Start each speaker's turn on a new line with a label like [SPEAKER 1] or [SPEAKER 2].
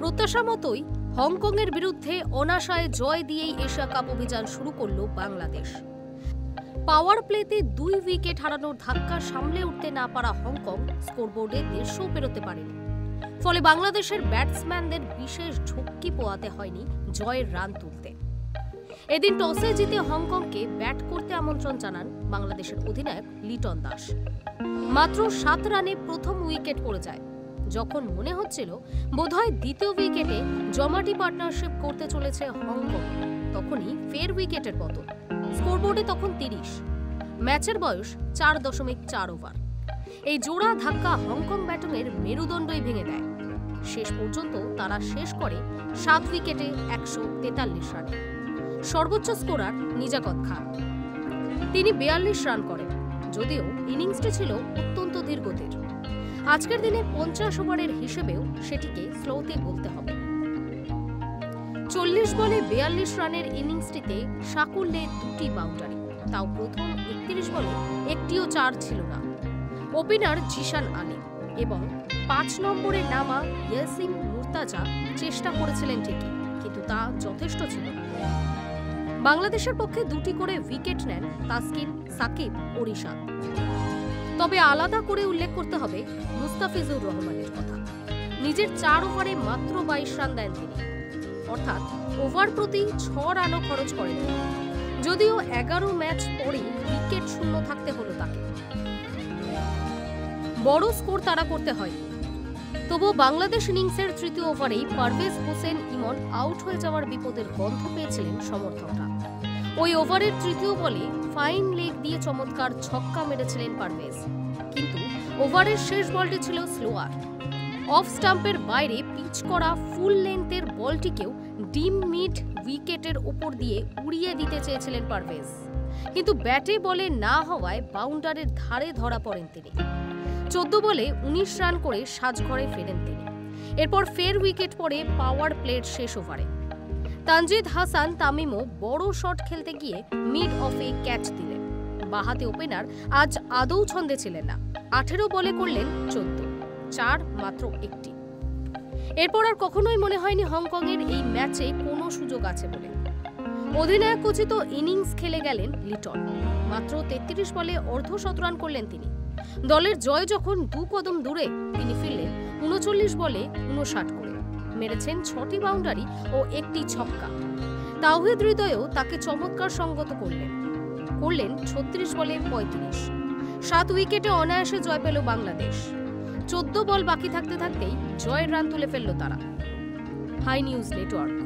[SPEAKER 1] প্রত্যাশা মতোই হংকংয়ের বিরুদ্ধে অনাশায় জয় দিয়েই এশিয়া কাপ অভিযান শুরু করল বাংলাদেশ। পাওয়ার প্লেতে 2 উইকেট হারানোর ধাক্কা সামলে উঠতে না পারা হংকং স্কোরবোর্ডে 150 পেরোতে পারেনি। ফলে বাংলাদেশের ব্যাটসম্যানদের বিশেষ ঝক্কি পোয়াতে হয়নি জয়ের রান তুলতে। এদিন টসে জিতে হংকংকে ব্যাট করতে আমন্ত্রণ জানান বাংলাদেশের অধিনায়ক লিটন দাস। মাত্র 7 রানে প্রথম উইকেট পড়ে যায়। যখন মনে হচ্ছিল বোধহয় দ্বিতীয় উইকেটে জমাটি পার্টনারশিপ করতে চলেছে হংকং, তখনই ফের উইকেটের পতন। স্কোরবোর্ডে তখন 30। ম্যাচের বয়স 4.4 ওভার। এই জোড়া ধাক্কা হংকং ব্যাটিংয়ের মেরুদণ্ডই ভেঙে দেয়। শেষ পর্যন্ত তারা শেষ করে 7 উইকেটে 143 রানে। সর্বোচ্চ স্কোরার নিজাকত খান, তিনি 42 রান করেন, যদিও ইনিংসটি ছিল অত্যন্ত ধীরগতির। আজকের দিনে 50 ওভারের হিসেবেও সেটিকে স্লোতে বলতে হবে। 40 বলে 42 রানের ইনিংসটিতে সাকুল্যে 2টি বাউন্ডারি, তাও প্রথম 31 বলে একটিও 4 ছিল না। ওপেনার জিশান আলী এবং 5 নম্বরে নামা ইয়াসিন মুর্তাজা চেষ্টা করেছিলেন ঠিকই, কিন্তু তা যথেষ্ট ছিল না। বাংলাদেশের পক্ষে 2টি করে উইকেট নেন তাসকিন, সাকিব ও রিশাদ। তবে আলাদা করে উল্লেখ করতে হবে মুস্তাফিজুর রহমানের কথা। নিজের 4 ওভারে মাত্র 22 রান দেন তিনি, অর্থাৎ ওভার প্রতি 6 রানও খরচ করেন। যদিও 11 ম্যাচ পরে উইকেট শূন্য থাকতে হলো তাকে। বড় স্কোর তাড়া করতে হয়নি। তবুও বাংলাদেশ ইনিংসের 3য় ওভারেই পারভেজ হোসেন ইমন আউট হয়ে যাওয়ার বিপদের গন্ধ পেয়েছিলেন সমর্থকরা। ওই ওভারের 3য় বলে ফাইন লেগ দিয়ে চমৎকার ছক্কা মেরেছিলেন পারভেজ, কিন্তু ওভারের শেষ বলটি ছিল স্লোয়ার। অফ স্টাম্পের বাইরে পিচ করা ফুল লেন্থের বলটিকেও ডিম মিড উইকেটের উপর দিয়ে উড়িয়ে দিতে চেয়েছিলেন পারভেজ, কিন্তু ব্যাটে বলে না হওয়ায় বাউন্ডারির ধারে ধরা পড়েন তিনি। 14 বলে 19 রান করে সাজঘরে ফেরেন তিনি। এরপর ফের উইকেট পড়ে পাওয়ার প্লের শেষ ওভারে। তানজিদ হাসান তামিমও বড় শট খেলতে গিয়ে মিড অফে ক্যাচ দিলেন। বাহাতে ওপেনার আজ আদৌ ছন্দে ছিলেন না। 18 বলে করলেন 14, 4 মাত্র একটি। এরপর আর কখনোই মনে হয়নি হংকংয়ের এই ম্যাচে কোনো সুযোগ আছে বলে। অধিনায়ক উচিত ইনিংস খেলে গেলেন লিটন। মাত্র 33 বলে অর্ধ-শতরান করলেন তিনি। দলের জয় যখন 2 কদম দূরে, তিনি ফিরলেন 39 বলে 59 করে। মেরেছেন 6টি বাউন্ডারি ও 1টি ছক্কা। তাওহিদ হৃদয়ও তাকে চমৎকার সঙ্গত করলেন 36 বলে 35। 7 উইকেটে অনায়াসে জয় পেল বাংলাদেশ। 14 বল বাকি থাকতে থাকতেই জয়ের রান তুলে ফেলল তারা। Hi News network.